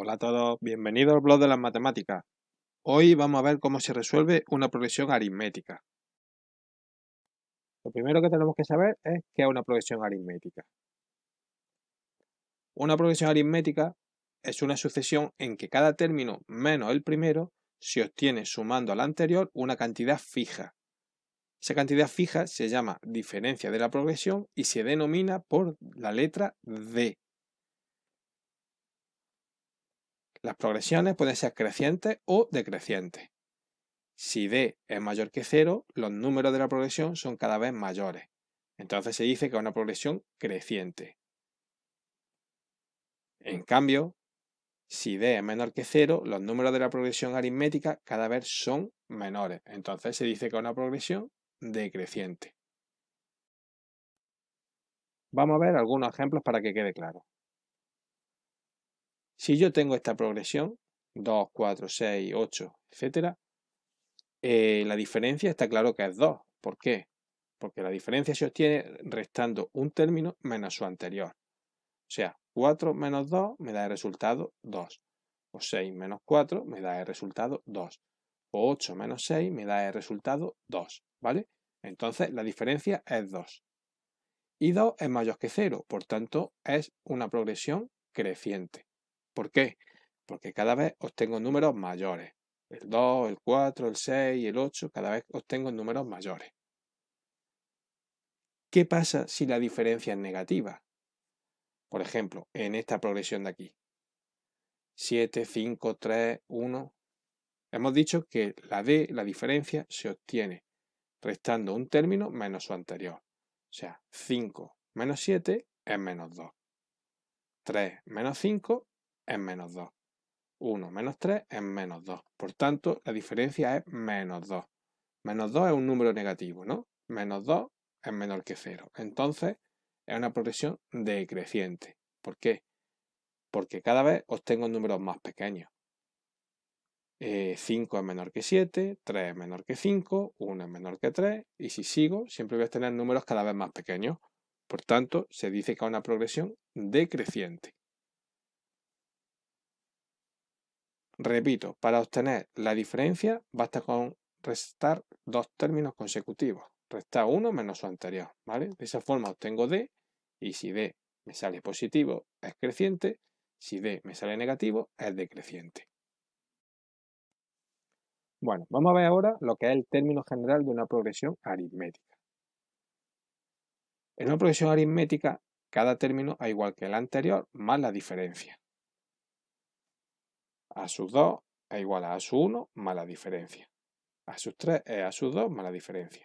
Hola a todos, bienvenidos al blog de las matemáticas. Hoy vamos a ver cómo se resuelve una progresión aritmética. Lo primero que tenemos que saber es qué es una progresión aritmética. Una progresión aritmética es una sucesión en que cada término menos el primero se obtiene sumando al anterior una cantidad fija. Esa cantidad fija se llama diferencia de la progresión y se denomina por la letra D. Las progresiones pueden ser crecientes o decrecientes. Si D es mayor que 0, los números de la progresión son cada vez mayores. Entonces se dice que es una progresión creciente. En cambio, si D es menor que 0, los números de la progresión aritmética cada vez son menores. Entonces se dice que es una progresión decreciente. Vamos a ver algunos ejemplos para que quede claro. Si yo tengo esta progresión, 2, 4, 6, 8, etc., la diferencia está claro que es 2. ¿Por qué? Porque la diferencia se obtiene restando un término menos su anterior. O sea, 4 menos 2 me da el resultado 2. O 6 menos 4 me da el resultado 2. O 8 menos 6 me da el resultado 2. ¿Vale? Entonces la diferencia es 2. Y 2 es mayor que 0, por tanto es una progresión creciente. ¿Por qué? Porque cada vez obtengo números mayores. El 2, el 4, el 6 y el 8, cada vez obtengo números mayores. ¿Qué pasa si la diferencia es negativa? Por ejemplo, en esta progresión de aquí. 7, 5, 3, 1. Hemos dicho que la D, la diferencia, se obtiene restando un término menos su anterior. O sea, 5 menos 7 es menos 2. 3 menos 5 es menos 2. 1 menos 3 es menos 2. Por tanto, la diferencia es menos 2. Menos 2 es un número negativo, ¿no? Menos 2 es menor que 0. Entonces, es una progresión decreciente. ¿Por qué? Porque cada vez obtengo números más pequeños. 5 es menor que 7, 3 es menor que 5, 1 es menor que 3, y si sigo, siempre voy a tener números cada vez más pequeños. Por tanto, se dice que es una progresión decreciente. Repito, para obtener la diferencia basta con restar dos términos consecutivos. Restar uno menos su anterior, ¿vale? De esa forma obtengo D, y si D me sale positivo, es creciente. Si D me sale negativo, es decreciente. Bueno, vamos a ver ahora lo que es el término general de una progresión aritmética. En una progresión aritmética, cada término es igual que el anterior más la diferencia. A sub 2 es igual a sub 1 más la diferencia. A sub 3 es a sub 2 más la diferencia.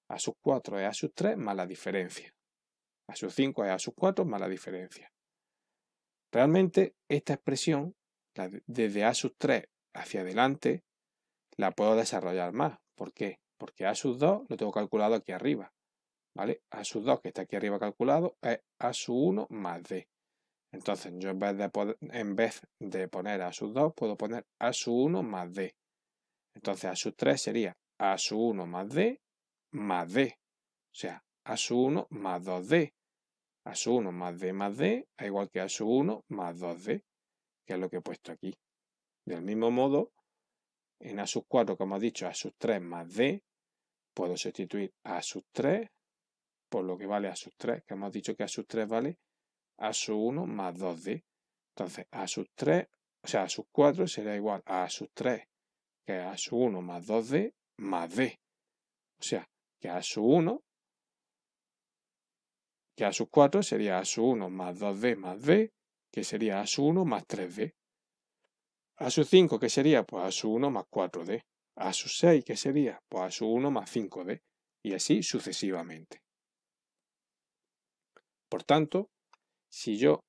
A sub 4 es a sub 3 más la diferencia. A sub 5 es a sub 4 más la diferencia. Realmente esta expresión, desde a sub 3 hacia adelante, la puedo desarrollar más. ¿Por qué? Porque a sub 2 lo tengo calculado aquí arriba. ¿Vale? A sub 2 que está aquí arriba calculado es a sub 1 más D. Entonces yo en vez de poner a sub 2 puedo poner a sub 1 más D. Entonces a sub 3 sería a sub 1 más D más D. O sea, a sub 1 más 2D. A sub 1 más D es igual que a sub 1 más 2D, que es lo que he puesto aquí. Del mismo modo, en a sub 4, como he dicho, a sub 3 más D, puedo sustituir a sub 3 por lo que vale a sub 3, que hemos dicho que a sub 3 vale a sub 1 más 2D. Entonces, a sub 3, o sea, a sub 4 será igual a sub 3, que es a sub 1 más 2D más D. O sea, que a sub 1, que a sub 4 sería a sub 1 más 2D más D, que sería a sub 1 más 3D. A sub 5, que sería? Pues a sub 1 más 4D. A sub 6, que sería? Pues a sub 1 más 5D. Y así sucesivamente. Por tanto, si yo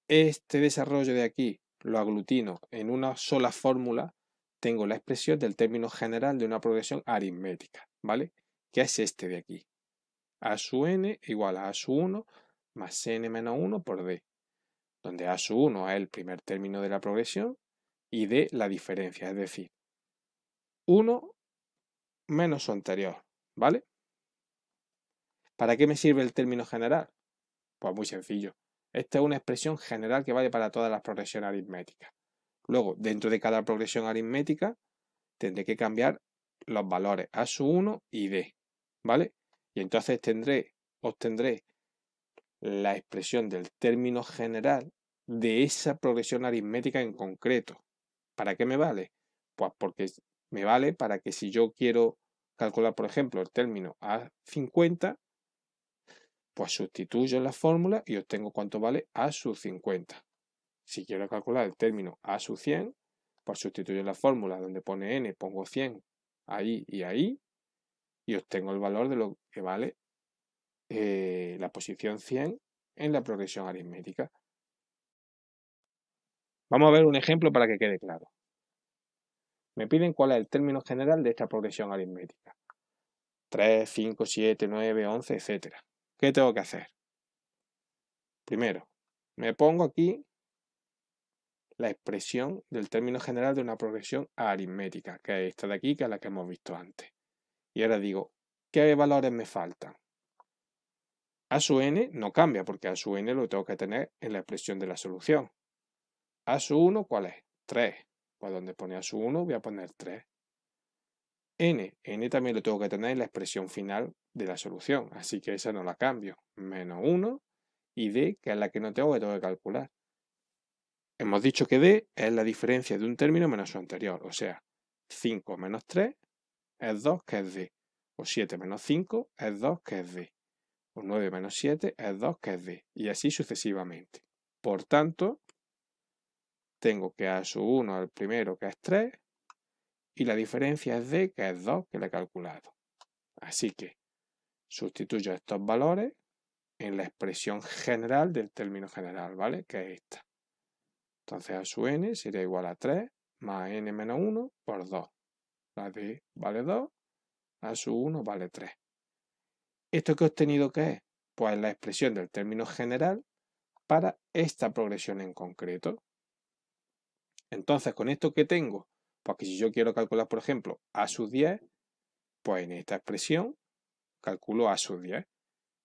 este desarrollo de aquí lo aglutino en una sola fórmula, tengo la expresión del término general de una progresión aritmética, ¿vale? Que es este de aquí. A sub n igual a sub 1 más n menos 1 por d, donde a sub 1 es el primer término de la progresión y d la diferencia, es decir, 1 menos su anterior, ¿vale? ¿Para qué me sirve el término general? Pues muy sencillo. Esta es una expresión general que vale para todas las progresiones aritméticas. Luego, dentro de cada progresión aritmética, tendré que cambiar los valores a su 1 y d, ¿vale? Y entonces obtendré la expresión del término general de esa progresión aritmética en concreto. ¿Para qué me vale? Pues porque me vale para que si yo quiero calcular, por ejemplo, el término A50, pues sustituyo en la fórmula y obtengo cuánto vale A sub 50. Si quiero calcular el término A sub 100, pues sustituyo en la fórmula donde pone n, pongo 100 ahí y ahí, y obtengo el valor de lo que vale la posición 100 en la progresión aritmética. Vamos a ver un ejemplo para que quede claro. Me piden cuál es el término general de esta progresión aritmética. 3, 5, 7, 9, 11, etc. ¿Qué tengo que hacer? Primero, me pongo aquí la expresión del término general de una progresión aritmética, que es esta de aquí, que es la que hemos visto antes. Y ahora digo, ¿qué valores me faltan? A sub n no cambia, porque a sub n lo tengo que tener en la expresión de la solución. A sub 1, ¿cuál es? 3. Pues donde pone a sub 1 voy a poner 3. N también lo tengo que tener en la expresión final de la solución, así que esa no la cambio. Menos 1 y d, que es la que no tengo que calcular. Hemos dicho que d es la diferencia de un término menos su anterior, o sea, 5 menos 3 es 2, que es d. O 7 menos 5 es 2, que es d. O 9 menos 7 es 2, que es d. Y así sucesivamente. Por tanto, tengo que a sub 1 al primero, que es 3, y la diferencia es d, que es 2, que le he calculado. Así que sustituyo estos valores en la expresión general del término general, ¿vale? Que es esta. Entonces a sub n sería igual a 3 más n menos 1 por 2. La d vale 2, a sub 1 vale 3. ¿Esto que he obtenido qué es? Pues la expresión del término general para esta progresión en concreto. Entonces, ¿con esto qué tengo? Pues que si yo quiero calcular, por ejemplo, a sub 10, pues en esta expresión calculo a sub 10.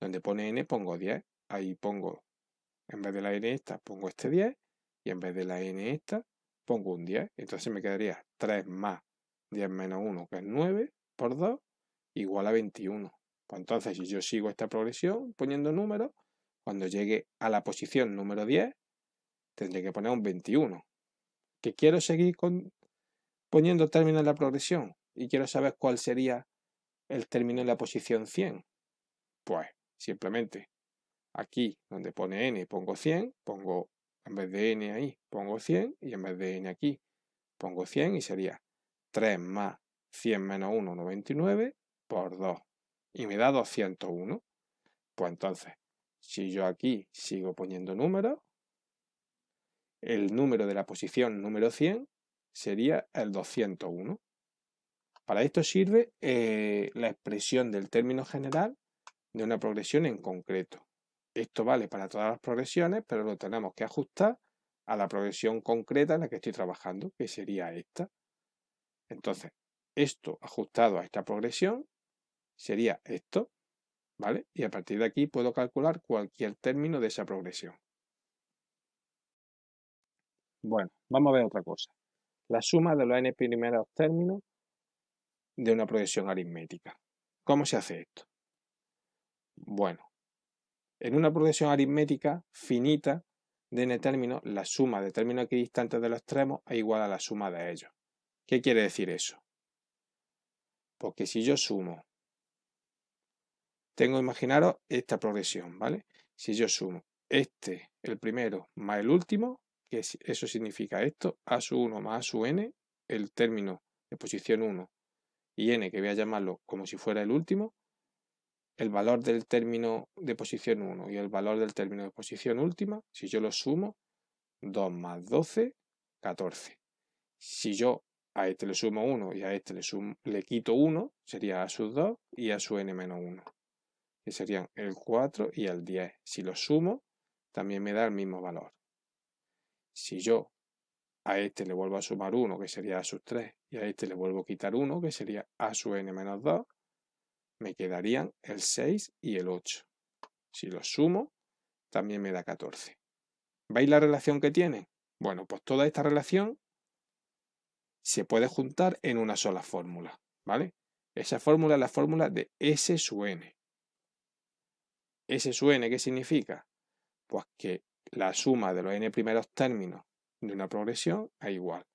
Donde pone n pongo 10. Ahí pongo, en vez de la n esta, pongo este 10. Y en vez de la n esta, pongo un 10. Entonces me quedaría 3 más 10 menos 1, que es 9, por 2, igual a 21. Pues entonces, si yo sigo esta progresión poniendo números, cuando llegue a la posición número 10, tendré que poner un 21. ¿Que quiero seguir poniendo término en la progresión? Y quiero saber cuál sería el término en la posición 100. Pues simplemente aquí donde pone n pongo 100, pongo en vez de n ahí pongo 100 y en vez de n aquí pongo 100 y sería 3 más 100 menos 1, 99 por 2 y me da 201. Pues entonces, si yo aquí sigo poniendo números, el número de la posición número 100 sería el 201. Para esto sirve la expresión del término general de una progresión en concreto. Esto vale para todas las progresiones, pero lo tenemos que ajustar a la progresión concreta en la que estoy trabajando, que sería esta. Entonces, esto ajustado a esta progresión sería esto, ¿vale? Y a partir de aquí puedo calcular cualquier término de esa progresión. Bueno, vamos a ver otra cosa. La suma de los n primeros términos de una progresión aritmética. ¿Cómo se hace esto? Bueno, en una progresión aritmética finita de n términos, la suma de términos equidistantes de los extremos es igual a la suma de ellos. ¿Qué quiere decir eso? Porque si yo sumo, imaginaros esta progresión, ¿vale? Si yo sumo el primero más el último, que eso significa esto, a sub 1 más a sub n, el término de posición 1 y n, que voy a llamarlo como si fuera el último, el valor del término de posición 1 y el valor del término de posición última, si yo los sumo, 2 más 12, 14. Si yo a este le sumo 1 y a este le quito 1, sería a sub 2 y a sub n menos 1, que serían el 4 y el 10. Si los sumo, también me da el mismo valor. Si yo a este le vuelvo a sumar 1, que sería a sub 3, y a este le vuelvo a quitar 1, que sería a sub n menos 2, me quedarían el 6 y el 8. Si los sumo, también me da 14. ¿Veis la relación que tienen? Bueno, pues toda esta relación se puede juntar en una sola fórmula, ¿vale? Esa fórmula es la fórmula de S sub n. S sub n, ¿qué significa? Pues que la suma de los n primeros términos de una progresión es igual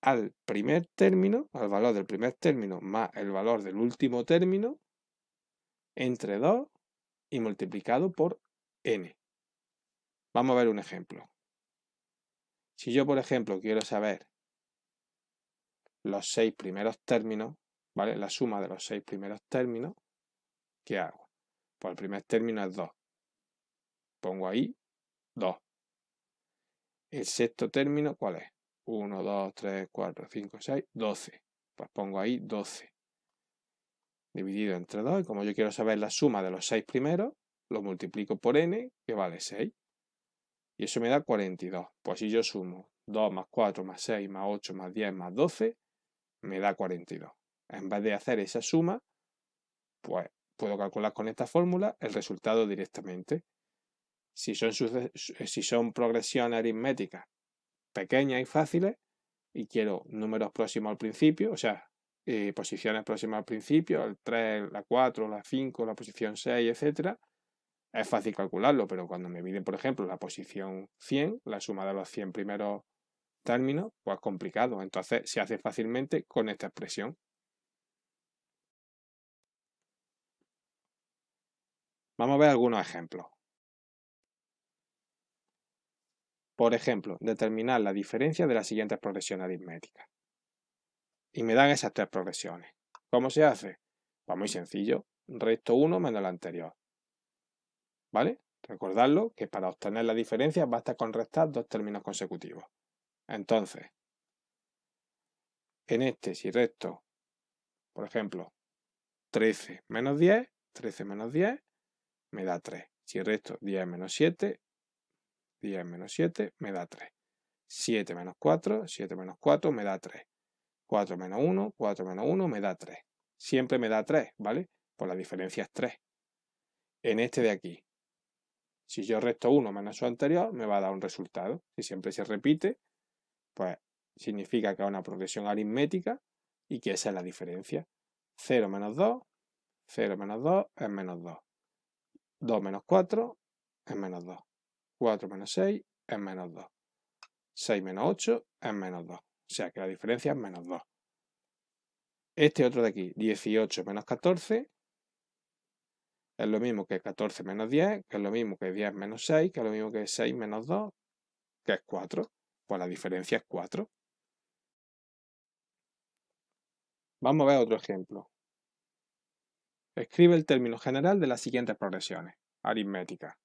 al primer término, al valor del primer término más el valor del último término, entre 2 y multiplicado por n. Vamos a ver un ejemplo. Si yo, por ejemplo, quiero saber los 6 primeros términos, ¿vale? La suma de los 6 primeros términos, ¿qué hago? Pues el primer término es 2. Pongo ahí 2. El sexto término, ¿cuál es? 1, 2, 3, 4, 5, 6, 12. Pues pongo ahí 12. Dividido entre 2, y como yo quiero saber la suma de los 6 primeros, lo multiplico por n, que vale 6. Y eso me da 42. Pues si yo sumo 2 más 4 más 6 más 8 más 10 más 12, me da 42. En vez de hacer esa suma, pues puedo calcular con esta fórmula el resultado directamente. Si son progresiones aritméticas pequeñas y fáciles, y quiero números próximos al principio, o sea, posiciones próximas al principio, el 3, la 4, la 5, la posición 6, etc., es fácil calcularlo, pero cuando me piden, por ejemplo, la posición 100, la suma de los 100 primeros términos, pues es complicado. Entonces se hace fácilmente con esta expresión. Vamos a ver algunos ejemplos. Por ejemplo, determinar la diferencia de las siguientes progresiones aritméticas. Y me dan esas 3 progresiones. ¿Cómo se hace? Pues muy sencillo. Resto 1 menos la anterior. ¿Vale? Recordadlo que para obtener la diferencia basta con restar 2 términos consecutivos. Entonces, en este, si resto, por ejemplo, 13 menos 10, 13 menos 10 me da 3. Si resto 10 menos 7, 10 menos 7 me da 3. 7 menos 4, 7 menos 4 me da 3. 4 menos 1, 4 menos 1 me da 3. Siempre me da 3, ¿vale? Pues la diferencia es 3. En este de aquí, si yo resto 1 menos su anterior, me va a dar un resultado. Si siempre se repite, pues significa que es una progresión aritmética y que esa es la diferencia. 0 menos 2, 0 menos 2 es menos 2. 2 menos 4 es menos 2. 4 menos 6 es menos 2. 6 menos 8 es menos 2. O sea que la diferencia es menos 2. Este otro de aquí, 18 menos 14, es lo mismo que 14 menos 10, que es lo mismo que 10 menos 6, que es lo mismo que 6 menos 2, que es 4. Pues la diferencia es 4. Vamos a ver otro ejemplo. Escribe el término general de las siguientes progresiones aritméticas.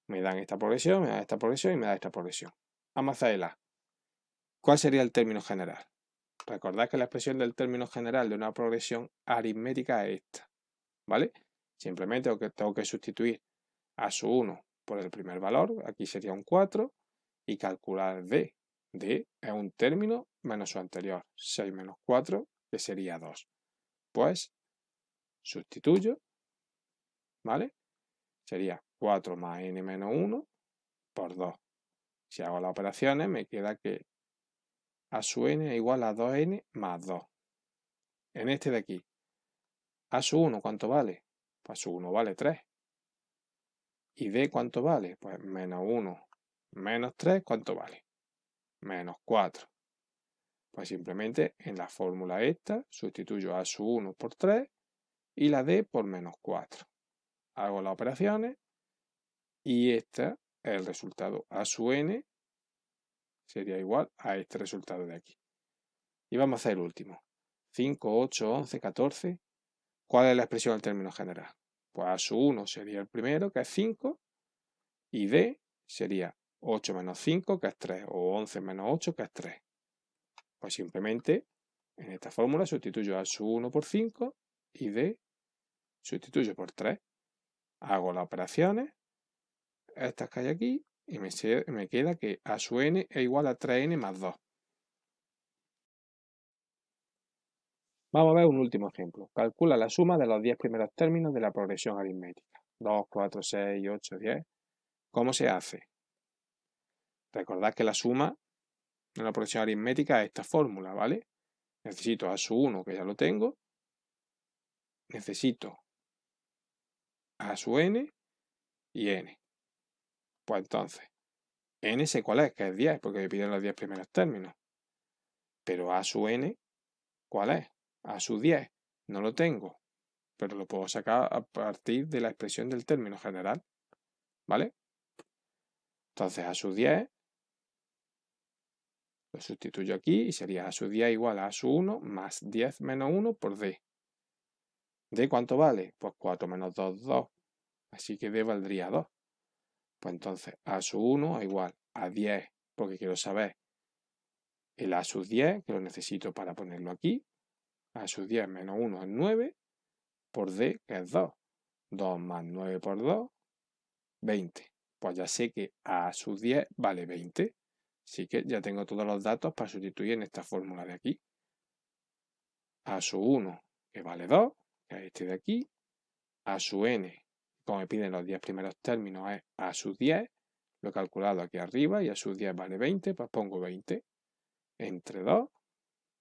Me dan esta progresión, me dan esta progresión y me da esta progresión. Vamos a hacer el A. ¿Cuál sería el término general? Recordad que la expresión del término general de una progresión aritmética es esta, ¿vale? Simplemente tengo que sustituir a su 1 por el primer valor, aquí sería un 4, y calcular D. D es un término menos su anterior, 6 menos 4, que sería 2. Pues sustituyo, ¿vale? Sería 4 más n menos 1 por 2. Si hago las operaciones, me queda que a su n es igual a 2n más 2. En este de aquí, a su 1, ¿cuánto vale? Pues a su 1 vale 3. ¿Y d cuánto vale? Pues menos 1 menos 3, ¿cuánto vale? Menos 4. Pues simplemente en la fórmula esta sustituyo a su 1 por 3 y la d por menos 4. Hago las operaciones y este es el resultado. A su n sería igual a este resultado de aquí. Y vamos a hacer el último. 5, 8, 11, 14. ¿Cuál es la expresión del término general? Pues a su 1 sería el primero, que es 5, y d sería 8 menos 5, que es 3, o 11 menos 8, que es 3. Pues simplemente en esta fórmula sustituyo a su 1 por 5 y d sustituyo por 3. Hago las operaciones, estas que hay aquí, y me queda que a su n es igual a 3n más 2. Vamos a ver un último ejemplo. Calcula la suma de los 10 primeros términos de la progresión aritmética. 2, 4, 6, 8, 10. ¿Cómo se hace? Recordad que la suma en la progresión aritmética esta fórmula, ¿vale? Necesito a sub 1, que ya lo tengo. Necesito a sub n y n. Pues entonces, n sé cuál es, que es 10, porque me piden los 10 primeros términos. Pero a sub n, ¿cuál es? A sub 10, no lo tengo, pero lo puedo sacar a partir de la expresión del término general, ¿vale? Entonces a sub 10 lo sustituyo aquí y sería a sub 10 igual a sub 1 más 10 menos 1 por d. ¿D cuánto vale? Pues 4 menos 2, 2. Así que D valdría 2. Pues entonces a sub 1 es igual a 10, porque quiero saber el a sub 10, que lo necesito para ponerlo aquí. A sub 10 menos 1 es 9, por D, que es 2. 2 más 9 por 2, 20. Pues ya sé que a sub 10 vale 20. Así que ya tengo todos los datos para sustituir en esta fórmula de aquí. A sub 1, que vale 2, que es este de aquí. A sub n, como me piden los 10 primeros términos, es a sub 10. Lo he calculado aquí arriba y a sub 10 vale 20, pues pongo 20 entre 2.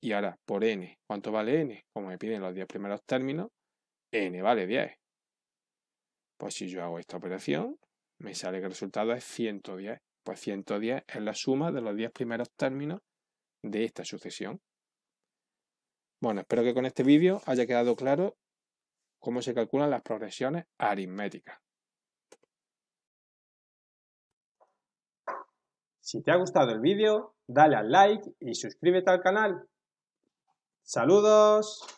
Y ahora por n, ¿cuánto vale n? Como me piden los 10 primeros términos, n vale 10. Pues si yo hago esta operación, me sale que el resultado es 110. Pues 110 es la suma de los 10 primeros términos de esta sucesión. Bueno, espero que con este vídeo haya quedado claro cómo se calculan las progresiones aritméticas. Si te ha gustado el vídeo, dale al like y suscríbete al canal. ¡Saludos!